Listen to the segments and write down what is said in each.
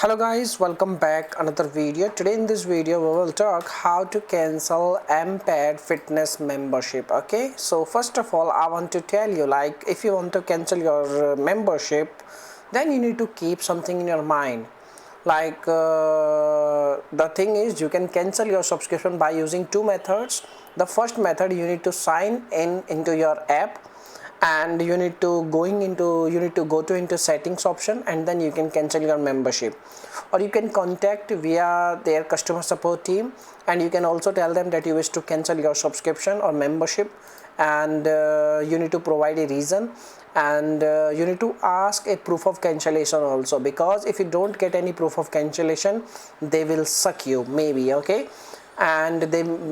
Hello guys, welcome back another video. Today in this video we will talk how to cancel AMPED fitness membership. Okay, so first of all I want to tell you, like, if you want to cancel your membership, then you need to keep something in your mind. Like the thing is, you can cancel your subscription by using two methods. The first method, you need to sign in into your app, and you need to go to into settings option, and then you can cancel your membership. Or you can contact via their customer support team, and you can also tell them that you wish to cancel your subscription or membership, and you need to provide a reason, and you need to ask a proof of cancellation also, because if you don't get any proof of cancellation, they will suck you maybe. Okay, and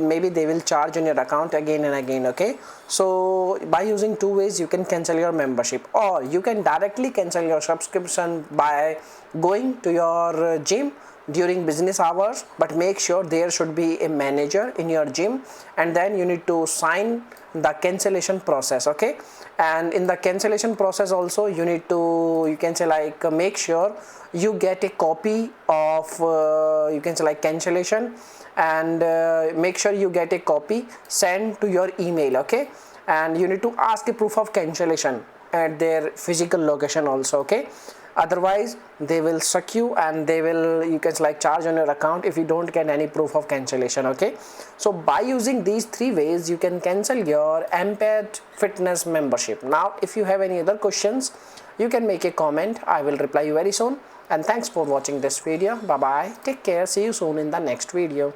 maybe they will charge on your account again and again. Okay, so by using two ways you can cancel your membership, or you can directly cancel your subscription by going to your gym during business hours, but make sure there should be a manager in your gym, and then you need to sign the cancellation process. Okay, and in the cancellation process also you need to, you can say, like, make sure you get a copy of you can say, like, cancellation, and make sure you get a copy sent to your email. Okay, and you need to ask a proof of cancellation at their physical location also. Okay, otherwise they will suck you, and they will, you can, like, charge on your account if you don't get any proof of cancellation. Okay, so by using these three ways you can cancel your AMPED fitness membership. Now if you have any other questions, you can make a comment. I will reply you very soon. And thanks for watching this video. Bye bye, take care, see you soon in the next video.